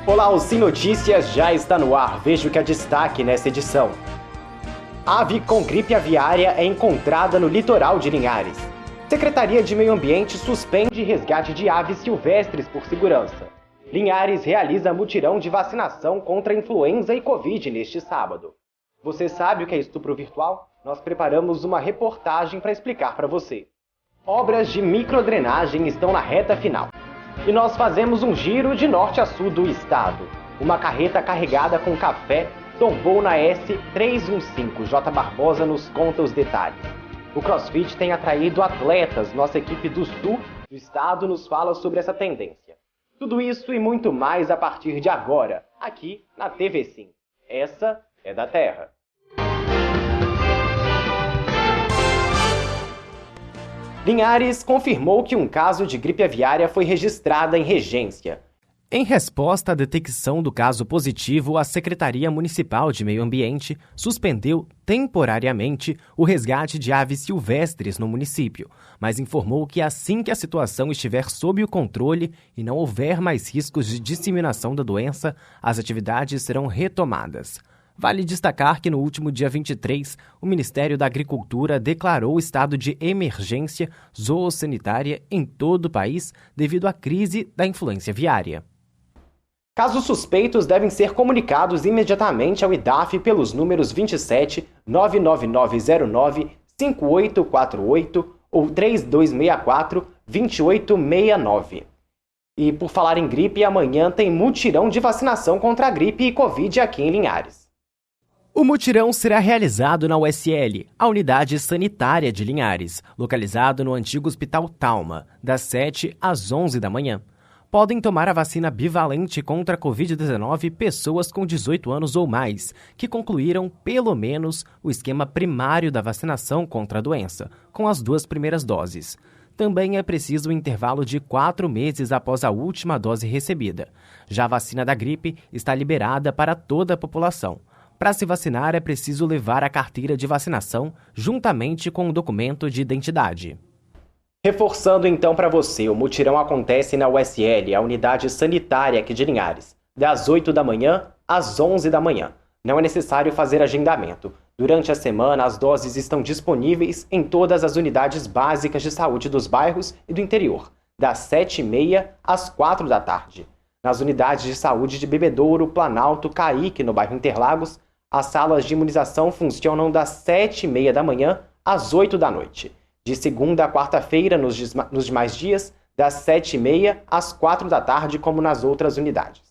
Olá, o Sim Notícias já está no ar. Veja o que é destaque nessa edição. Ave com gripe aviária é encontrada no litoral de Linhares. Secretaria de Meio Ambiente suspende resgate de aves silvestres por segurança. Linhares realiza mutirão de vacinação contra influenza e Covid neste sábado. Você sabe o que é estupro virtual? Nós preparamos uma reportagem para explicar para você. Obras de microdrenagem estão na reta final. E nós fazemos um giro de norte a sul do estado. Uma carreta carregada com café tombou na S315. J. Barbosa nos conta os detalhes. O CrossFit tem atraído atletas. Nossa equipe do sul do estado nos fala sobre essa tendência. Tudo isso e muito mais a partir de agora, aqui na TV Sim. Essa é da Terra. Linhares confirmou que um caso de gripe aviária foi registrado em Regência. Em resposta à detecção do caso positivo, a Secretaria Municipal de Meio Ambiente suspendeu temporariamente o resgate de aves silvestres no município, mas informou que assim que a situação estiver sob o controle e não houver mais riscos de disseminação da doença, as atividades serão retomadas. Vale destacar que no último dia 23, o Ministério da Agricultura declarou estado de emergência zoossanitária em todo o país devido à crise da influenza aviária. Casos suspeitos devem ser comunicados imediatamente ao IDAF pelos números 27 99909 5848 ou 3264 2869. E por falar em gripe, amanhã tem mutirão de vacinação contra a gripe e Covid aqui em Linhares. O mutirão será realizado na USL, a unidade sanitária de Linhares, localizado no antigo Hospital Talma, das 7 às 11 da manhã. Podem tomar a vacina bivalente contra a Covid-19 pessoas com 18 anos ou mais, que concluíram pelo menos o esquema primário da vacinação contra a doença, com as 2 primeiras doses. Também é preciso um intervalo de 4 meses após a última dose recebida. Já a vacina da gripe está liberada para toda a população. Para se vacinar, é preciso levar a carteira de vacinação juntamente com o documento de identidade. Reforçando então para você, o mutirão acontece na USL, a unidade sanitária aqui de Linhares, das 8 da manhã às 11 da manhã. Não é necessário fazer agendamento. Durante a semana, as doses estão disponíveis em todas as unidades básicas de saúde dos bairros e do interior, das 7h30 às 4 da tarde. Nas unidades de saúde de Bebedouro, Planalto, Caíque, no bairro Interlagos, as salas de imunização funcionam das 7h30 da manhã às 8 da noite. De segunda a quarta-feira, nos demais dias, das 7h30 às 4 da tarde, como nas outras unidades.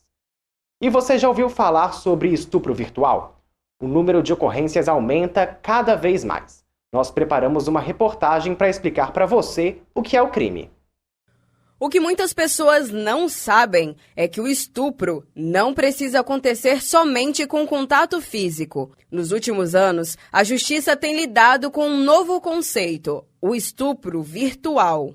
E você já ouviu falar sobre estupro virtual? O número de ocorrências aumenta cada vez mais. Nós preparamos uma reportagem para explicar para você o que é o crime. O que muitas pessoas não sabem é que o estupro não precisa acontecer somente com contato físico. Nos últimos anos, a Justiça tem lidado com um novo conceito, o estupro virtual.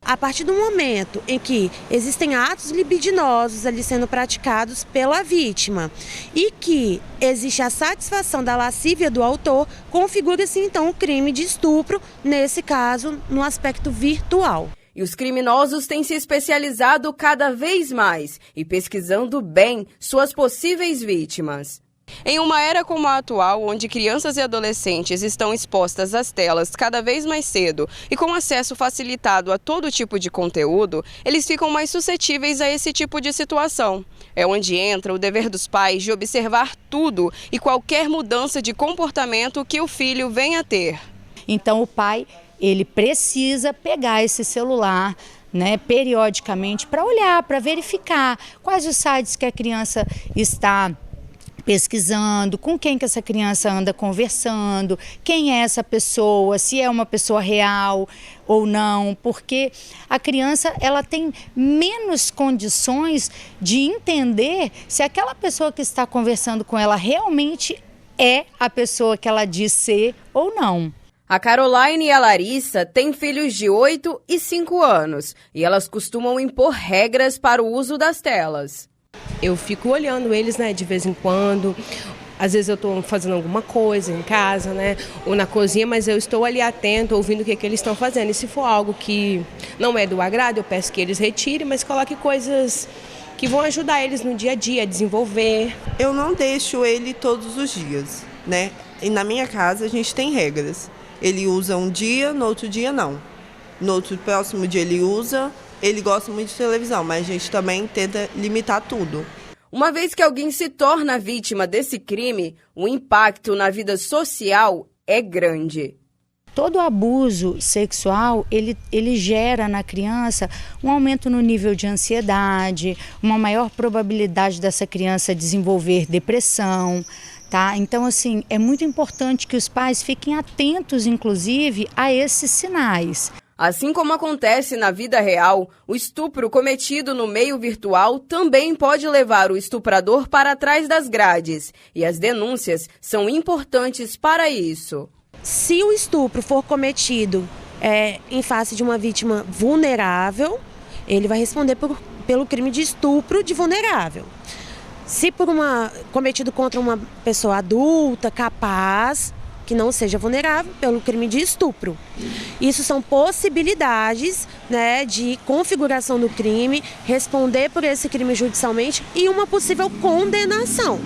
A partir do momento em que existem atos libidinosos ali sendo praticados pela vítima e que existe a satisfação da lascívia do autor, configura-se então o crime de estupro, nesse caso, no aspecto virtual. E os criminosos têm se especializado cada vez mais e pesquisando bem suas possíveis vítimas. Em uma era como a atual, onde crianças e adolescentes estão expostas às telas cada vez mais cedo e com acesso facilitado a todo tipo de conteúdo, eles ficam mais suscetíveis a esse tipo de situação. É onde entra o dever dos pais de observar tudo e qualquer mudança de comportamento que o filho venha a ter. Então o pai, ele precisa pegar esse celular, periodicamente para olhar, para verificar quais os sites que a criança está pesquisando, com quem que essa criança anda conversando, quem é essa pessoa, se é uma pessoa real ou não, porque a criança ela tem menos condições de entender se aquela pessoa que está conversando com ela realmente é a pessoa que ela diz ser ou não. A Caroline e a Larissa têm filhos de 8 e 5 anos e elas costumam impor regras para o uso das telas. Eu fico olhando eles, de vez em quando. Às vezes eu estou fazendo alguma coisa em casa, ou na cozinha, mas eu estou ali atento, ouvindo o que eles estão fazendo. E se for algo que não é do agrado, eu peço que eles retirem, mas coloque coisas que vão ajudar eles no dia a dia a desenvolver. Eu não deixo ele todos os dias, né? E na minha casa a gente tem regras. Ele usa um dia, no outro dia não. No outro próximo dia ele usa, ele gosta muito de televisão, mas a gente também tenta limitar tudo. Uma vez que alguém se torna vítima desse crime, o impacto na vida social é grande. Todo abuso sexual, ele gera na criança um aumento no nível de ansiedade, uma maior probabilidade dessa criança desenvolver depressão, tá? Então, assim, é muito importante que os pais fiquem atentos, inclusive, a esses sinais. Assim como acontece na vida real, o estupro cometido no meio virtual também pode levar o estuprador para trás das grades. E as denúncias são importantes para isso. Se o estupro for cometido em face de uma vítima vulnerável, ele vai responder pelo crime de estupro de vulnerável. Se cometido contra uma pessoa adulta, capaz, que não seja vulnerável, pelo crime de estupro. Isso são possibilidades, né, de configuração do crime, responder por esse crime judicialmente e uma possível condenação.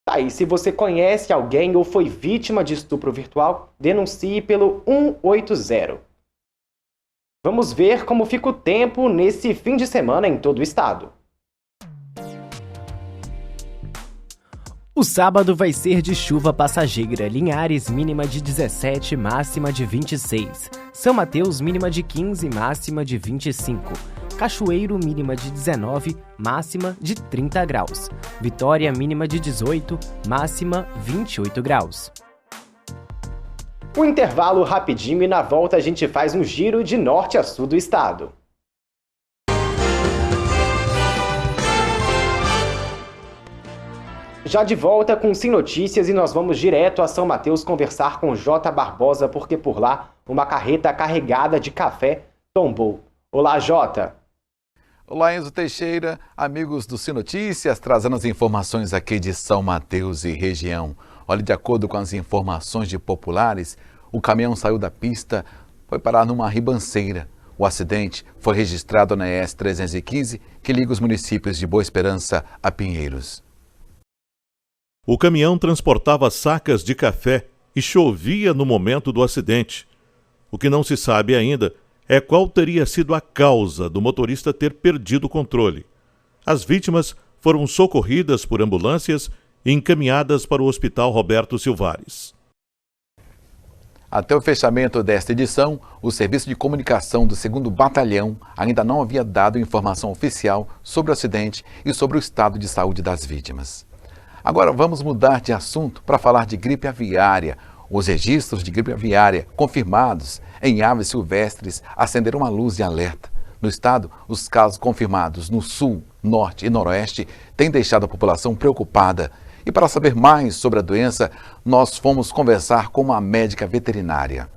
Tá aí, se você conhece alguém ou foi vítima de estupro virtual, denuncie pelo 180. Vamos ver como fica o tempo nesse fim de semana em todo o estado. O sábado vai ser de chuva passageira, Linhares mínima de 17, máxima de 26, São Mateus mínima de 15, máxima de 25, Cachoeiro mínima de 19, máxima de 30 graus, Vitória mínima de 18, máxima 28 graus. Um intervalo rapidinho e na volta a gente faz um giro de norte a sul do estado. Já de volta com Sim Notícias e nós vamos direto a São Mateus conversar com J. Barbosa, porque por lá uma carreta carregada de café tombou. Olá, Jota! Olá, Enzo Teixeira, amigos do Sim Notícias, trazendo as informações aqui de São Mateus e região. Olha, de acordo com as informações de populares, o caminhão saiu da pista, foi parar numa ribanceira. O acidente foi registrado na ES 315, que liga os municípios de Boa Esperança a Pinheiros. O caminhão transportava sacas de café e chovia no momento do acidente. O que não se sabe ainda é qual teria sido a causa do motorista ter perdido o controle. As vítimas foram socorridas por ambulâncias e encaminhadas para o Hospital Roberto Silvares. Até o fechamento desta edição, o Serviço de Comunicação do 2º Batalhão ainda não havia dado informação oficial sobre o acidente e sobre o estado de saúde das vítimas. Agora vamos mudar de assunto para falar de gripe aviária. Os registros de gripe aviária confirmados em aves silvestres acenderam uma luz de alerta. No estado, os casos confirmados no sul, norte e noroeste têm deixado a população preocupada. E para saber mais sobre a doença, nós fomos conversar com uma médica veterinária.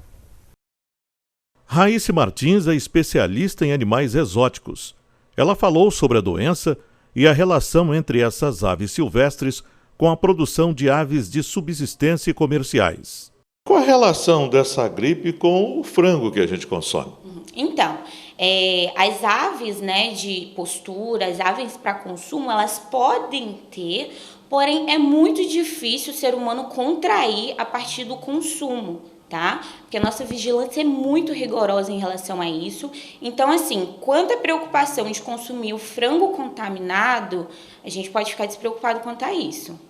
Raísse Martins é especialista em animais exóticos. Ela falou sobre a doença e a relação entre essas aves silvestres com a produção de aves de subsistência e comerciais. Qual a relação dessa gripe com o frango que a gente consome? Então, as aves, né, de postura, as aves para consumo, elas podem ter, porém é muito difícil o ser humano contrair a partir do consumo, tá? Porque a nossa vigilância é muito rigorosa em relação a isso. Então, assim, quanto à preocupação de consumir o frango contaminado, a gente pode ficar despreocupado quanto a isso.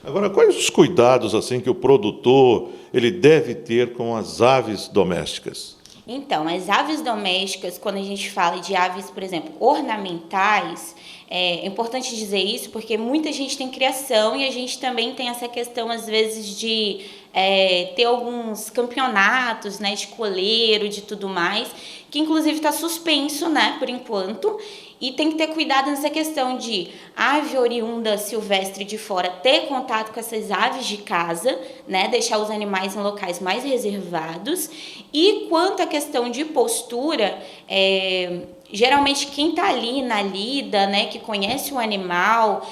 Agora, quais os cuidados assim que o produtor ele deve ter com as aves domésticas? Então, as aves domésticas, quando a gente fala de aves, por exemplo, ornamentais, é importante dizer isso porque muita gente tem criação e a gente também tem essa questão, às vezes, de ter alguns campeonatos, né, de coleiro, de tudo mais, que inclusive está suspenso, né, por enquanto. E tem que ter cuidado nessa questão de ave oriunda silvestre de fora ter contato com essas aves de casa, né? Deixar os animais em locais mais reservados. E quanto à questão de postura, geralmente quem está ali na lida, né, que conhece o animal,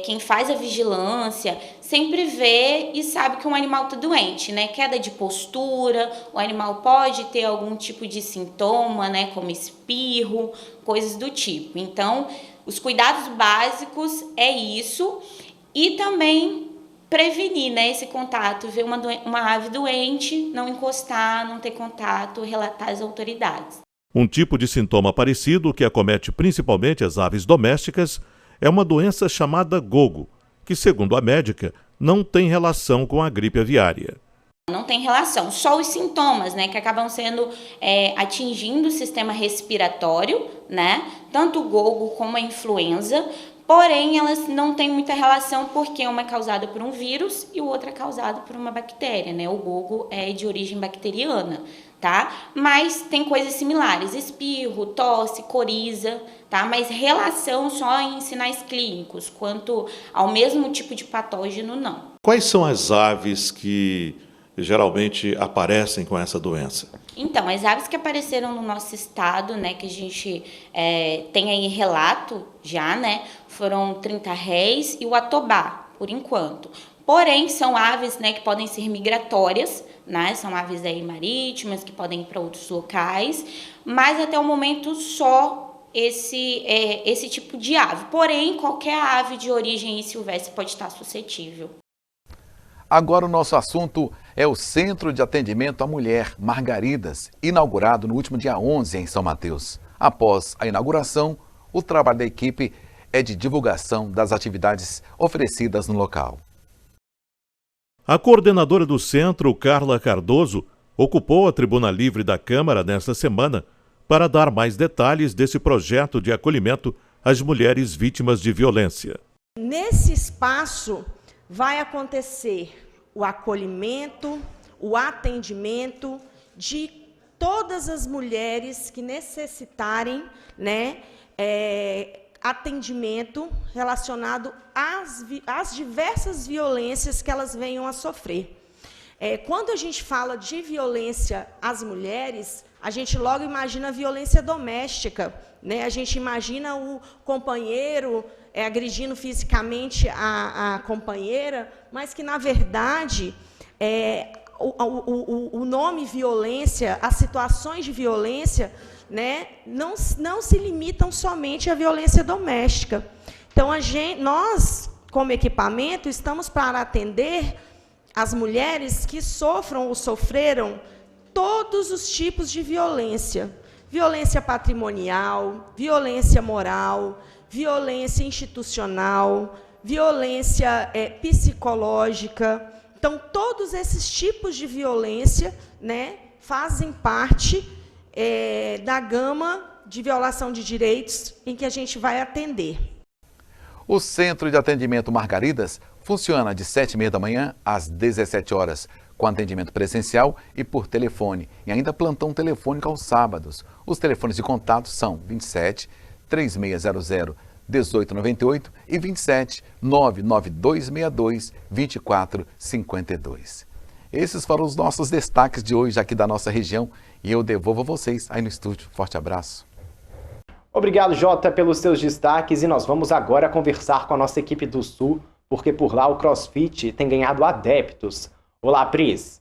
quem faz a vigilância, sempre vê e sabe que um animal está doente, né? Queda de postura, o animal pode ter algum tipo de sintoma, né, como espirro, coisas do tipo. Então, os cuidados básicos é isso, e também prevenir, né, esse contato, ver uma ave doente, não encostar, não ter contato, relatar às autoridades. Um tipo de sintoma parecido que acomete principalmente as aves domésticas é uma doença chamada gogo, que, segundo a médica, não tem relação com a gripe aviária. Não tem relação, só os sintomas, né, que acabam sendo atingindo o sistema respiratório, né, tanto o gogo como a influenza, porém elas não têm muita relação porque uma é causada por um vírus e o outro é causado por uma bactéria, né, o gogo é de origem bacteriana, tá, mas tem coisas similares, espirro, tosse, coriza, tá, mas relação só em sinais clínicos, quanto ao mesmo tipo de patógeno, não. Quais são as aves que geralmente aparecem com essa doença? Então, as aves que apareceram no nosso estado, né, que a gente tem aí relato já, né, foram 30 réis e o atobá, por enquanto. Porém, são aves, né, que podem ser migratórias, né, são aves aí marítimas, que podem ir para outros locais, mas até o momento só esse tipo de ave. Porém, qualquer ave de origem silvestre pode estar suscetível. Agora o nosso assunto é o Centro de Atendimento à Mulher Margaridas, inaugurado no último dia 11 em São Mateus. Após a inauguração, o trabalho da equipe é de divulgação das atividades oferecidas no local. A coordenadora do centro, Carla Cardoso, ocupou a Tribuna Livre da Câmara nesta semana para dar mais detalhes desse projeto de acolhimento às mulheres vítimas de violência. Nesse espaço vai acontecer o acolhimento, o atendimento de todas as mulheres que necessitarem, né, atendimento relacionado às diversas violências que elas venham a sofrer. Quando a gente fala de violência às mulheres, a gente logo imagina a violência doméstica, né? A gente imagina o companheiro agredindo fisicamente a companheira, mas que, na verdade, o nome violência, as situações de violência, né, não se limitam somente à violência doméstica. Então, nós, como equipamento, estamos para atender as mulheres que sofram ou sofreram todos os tipos de violência. Violência patrimonial, violência moral, violência institucional, violência psicológica. Então, todos esses tipos de violência, né, fazem parte da gama de violação de direitos em que a gente vai atender. O Centro de Atendimento Margaridas funciona de 7h30 da manhã às 17 horas, com atendimento presencial e por telefone, e ainda plantão telefônico aos sábados. Os telefones de contato são 27 3600 1898 e 27 99262 2452. Esses foram os nossos destaques de hoje aqui da nossa região e eu devolvo a vocês aí no estúdio. Forte abraço. Obrigado, Jota, pelos seus destaques, e nós vamos agora conversar com a nossa equipe do Sul, porque por lá o CrossFit tem ganhado adeptos. Olá, Pris.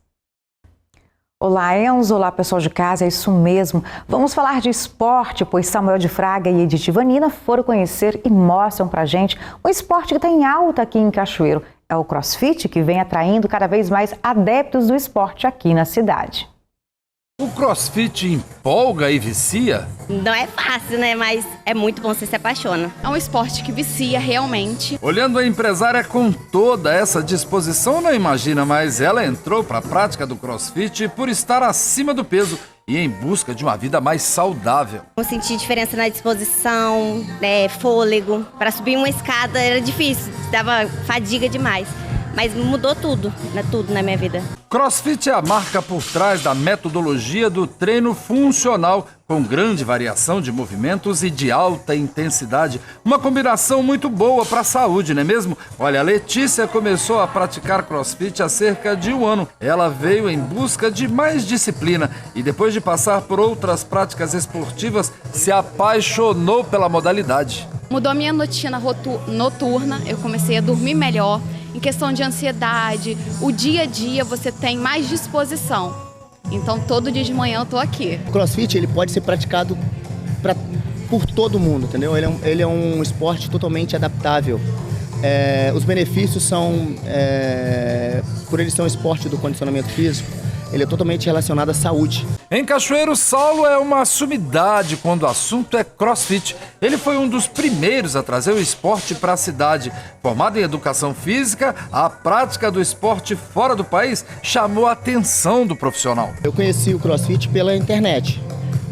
Olá, Enzo. Olá, pessoal de casa. É isso mesmo. Vamos falar de esporte, pois Samuel de Fraga e Edith Vanina foram conhecer e mostram pra gente um esporte que está em alta aqui em Cachoeiro. É o CrossFit, que vem atraindo cada vez mais adeptos do esporte aqui na cidade. O CrossFit empolga e vicia? Não é fácil, né? Mas é muito bom, você se apaixona. É um esporte que vicia realmente. Olhando a empresária com toda essa disposição, não imagina, mas ela entrou para a prática do CrossFit por estar acima do peso e em busca de uma vida mais saudável. Eu senti diferença na disposição, fôlego. Para subir uma escada era difícil, dava fadiga demais. mas mudou tudo na minha vida. CrossFit é a marca por trás da metodologia do treino funcional, com grande variação de movimentos e de alta intensidade. Uma combinação muito boa para a saúde, não é mesmo? Olha, a Letícia começou a praticar CrossFit há cerca de 1 ano. Ela veio em busca de mais disciplina e depois de passar por outras práticas esportivas, se apaixonou pela modalidade. Mudou a minha rotina noturna, eu comecei a dormir melhor. Em questão de ansiedade, o dia a dia você tem mais disposição. Então todo dia de manhã eu tô aqui. O CrossFit ele pode ser praticado por todo mundo, entendeu? Ele é um esporte totalmente adaptável. Os benefícios são, por ele ser um esporte do condicionamento físico, ele é totalmente relacionado à saúde. Em Cachoeiro, Saulo é uma sumidade quando o assunto é CrossFit. Ele foi um dos primeiros a trazer o esporte para a cidade. Formado em educação física, a prática do esporte fora do país chamou a atenção do profissional. Eu conheci o CrossFit pela internet.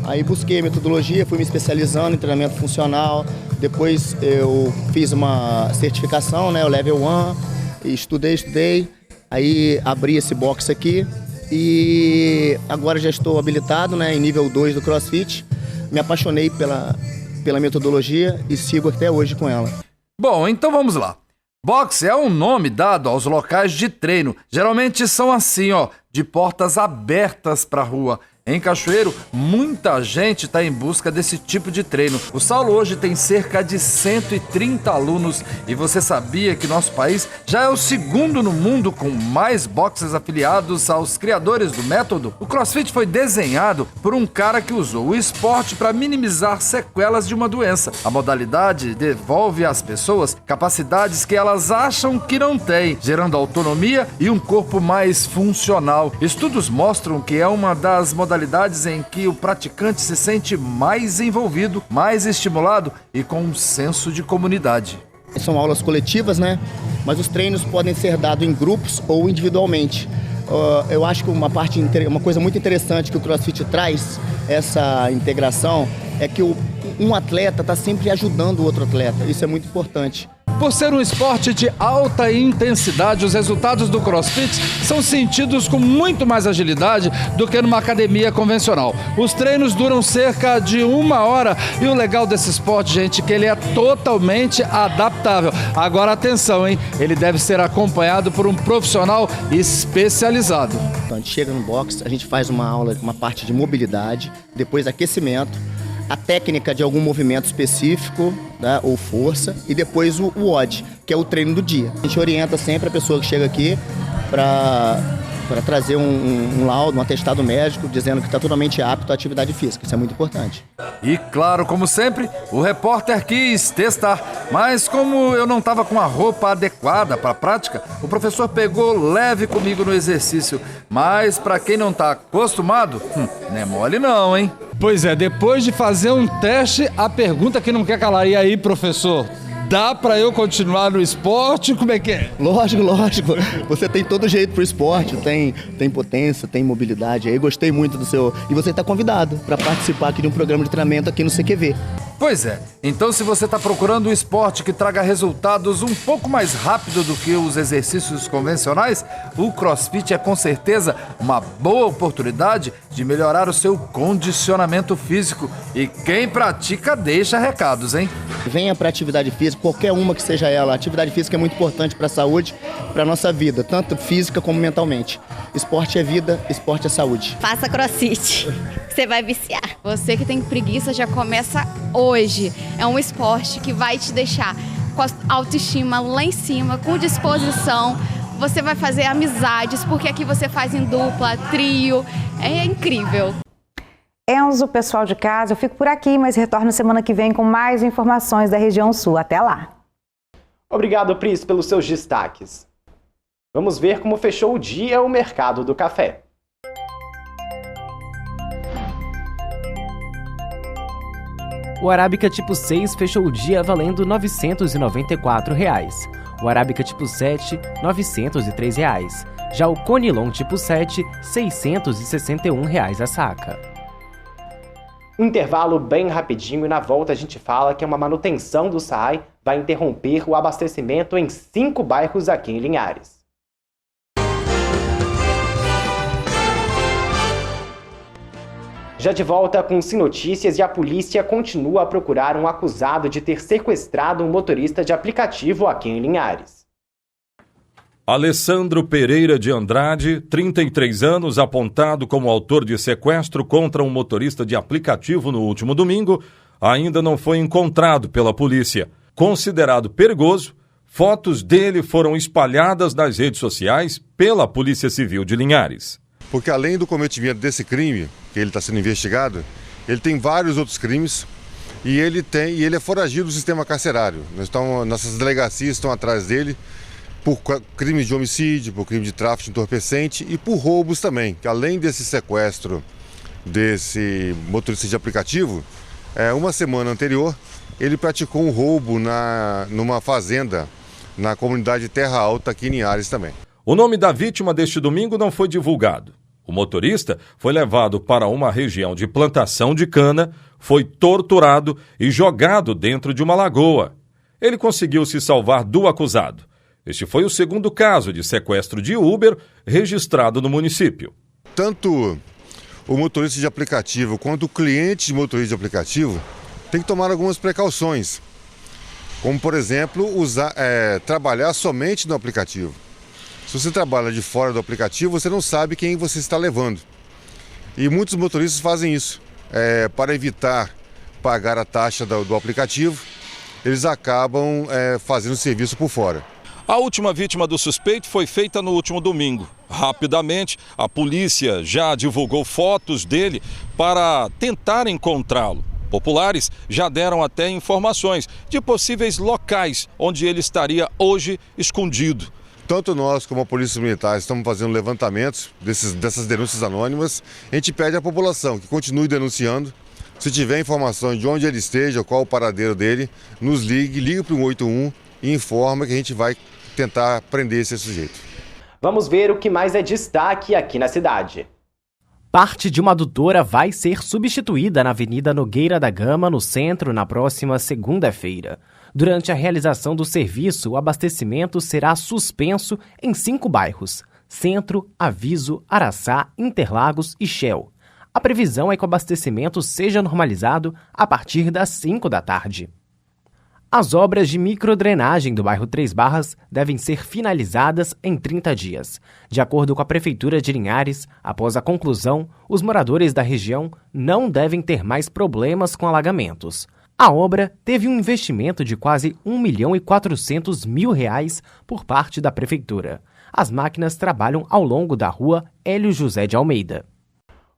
Aí busquei a metodologia, fui me especializando em treinamento funcional. Depois eu fiz uma certificação, né, o Level 1, estudei. Aí abri esse box aqui. E agora já estou habilitado, né, em nível 2 do CrossFit. Me apaixonei pela metodologia e sigo até hoje com ela. Bom, então vamos lá. Boxe é um nome dado aos locais de treino. Geralmente são assim, de portas abertas para a rua. Em Cachoeiro, muita gente está em busca desse tipo de treino. O Saulo hoje tem cerca de 130 alunos. E você sabia que nosso país já é o segundo no mundo com mais boxes afiliados aos criadores do método? O CrossFit foi desenhado por um cara que usou o esporte para minimizar sequelas de uma doença. A modalidade devolve às pessoas capacidades que elas acham que não têm, gerando autonomia e um corpo mais funcional. Estudos mostram que é uma das modalidades em que o praticante se sente mais envolvido, mais estimulado e com um senso de comunidade. São aulas coletivas, né? Mas os treinos podem ser dados em grupos ou individualmente. Eu acho que uma coisa muito interessante que o CrossFit traz, essa integração, é que um atleta está sempre ajudando o outro atleta. Isso é muito importante. Por ser um esporte de alta intensidade, os resultados do CrossFit são sentidos com muito mais agilidade do que numa academia convencional. Os treinos duram cerca de 1 hora e o legal desse esporte, gente, é que ele é totalmente adaptável. Agora atenção, hein? Ele deve ser acompanhado por um profissional especializado. Então, a gente chega no box, a gente faz uma aula, uma parte de mobilidade, depois aquecimento, a técnica de algum movimento específico, né, ou força, e depois o WOD, que é o treino do dia. A gente orienta sempre a pessoa que chega aqui para trazer um laudo, um atestado médico, dizendo que está totalmente apto à atividade física. Isso é muito importante. E claro, como sempre, o repórter quis testar, mas como eu não estava com a roupa adequada para a prática, o professor pegou leve comigo no exercício. Mas para quem não está acostumado, não é mole não, hein? Pois é, depois de fazer um teste, a pergunta que não quer calar. E aí, professor? Dá pra eu continuar no esporte? Como é que é? Lógico. Você tem todo jeito pro esporte, tem potência, tem mobilidade. Aí gostei muito do seu... E você está convidado para participar aqui de um programa de treinamento aqui no CQV. Pois é, então se você está procurando um esporte que traga resultados um pouco mais rápido do que os exercícios convencionais, o CrossFit é com certeza uma boa oportunidade de melhorar o seu condicionamento físico. E quem pratica deixa recados, hein? Venha para atividade física, qualquer uma que seja ela. A atividade física é muito importante para a saúde, para a nossa vida, tanto física como mentalmente. Esporte é vida, esporte é saúde. Faça CrossFit, você vai viciar. Você que tem preguiça já começa hoje. É um esporte que vai te deixar com a autoestima lá em cima, com disposição. Você vai fazer amizades, porque aqui você faz em dupla, trio. É incrível. Enzo, pessoal de casa, eu fico por aqui, mas retorno semana que vem com mais informações da região sul. Até lá. Obrigado, Pris, pelos seus destaques. Vamos ver como fechou o dia o mercado do café. O Arábica tipo 6 fechou o dia valendo R$ 994. O Arábica tipo 7, R$ 903. Já o Conilon tipo 7, R$ 661 a saca. Intervalo bem rapidinho e na volta a gente fala que uma manutenção do SAAI vai interromper o abastecimento em 5 bairros aqui em Linhares. Já de volta com Sim Notícias, e a polícia continua a procurar um acusado de ter sequestrado um motorista de aplicativo aqui em Linhares. Alessandro Pereira de Andrade, 33 anos, apontado como autor de sequestro contra um motorista de aplicativo no último domingo, ainda não foi encontrado pela polícia. Considerado perigoso, fotos dele foram espalhadas nas redes sociais pela Polícia Civil de Linhares. Porque além do cometimento desse crime, que ele está sendo investigado, ele tem vários outros crimes e ele é foragido do sistema carcerário. Nossas delegacias estão atrás dele por crimes de homicídio, por crime de tráfico de entorpecente e por roubos também. Que além desse sequestro desse motorista de aplicativo, uma semana anterior ele praticou um roubo numa fazenda na comunidade Terra Alta aqui em Linhares também. O nome da vítima deste domingo não foi divulgado. O motorista foi levado para uma região de plantação de cana, foi torturado e jogado dentro de uma lagoa. Ele conseguiu se salvar do acusado. Este foi o segundo caso de sequestro de Uber registrado no município. Tanto o motorista de aplicativo quanto o cliente de motorista de aplicativo tem que tomar algumas precauções, como, por exemplo, trabalhar somente no aplicativo. Se você trabalha de fora do aplicativo, você não sabe quem você está levando. E muitos motoristas fazem isso. Para evitar pagar a taxa do aplicativo, eles acabam fazendo o serviço por fora. A última vítima do suspeito foi feita no último domingo. Rapidamente, a polícia já divulgou fotos dele para tentar encontrá-lo. Populares já deram até informações de possíveis locais onde ele estaria hoje escondido. Tanto nós como a Polícia Militar estamos fazendo levantamentos dessas denúncias anônimas. A gente pede à população que continue denunciando. Se tiver informações de onde ele esteja, qual o paradeiro dele, nos ligue para o 181 e informa que a gente vai tentar prender esse sujeito. Vamos ver o que mais é destaque aqui na cidade. Parte de uma adutora vai ser substituída na Avenida Nogueira da Gama, no centro, na próxima segunda-feira. Durante a realização do serviço, o abastecimento será suspenso em 5 bairros: Centro, Aviso, Araçá, Interlagos e Shell. A previsão é que o abastecimento seja normalizado a partir das 5 da tarde. As obras de microdrenagem do bairro Três Barras devem ser finalizadas em 30 dias. De acordo com a Prefeitura de Linhares, após a conclusão, os moradores da região não devem ter mais problemas com alagamentos. A obra teve um investimento de quase R$ 1.400.000 por parte da Prefeitura. As máquinas trabalham ao longo da rua Hélio José de Almeida.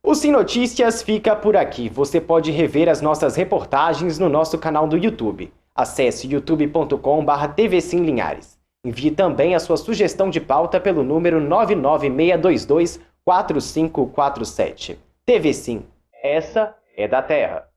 O Sim Notícias fica por aqui. Você pode rever as nossas reportagens no nosso canal do YouTube. Acesse youtube.com/tvsim Linhares. Envie também a sua sugestão de pauta pelo número 996224547. TV Sim, essa é da Terra.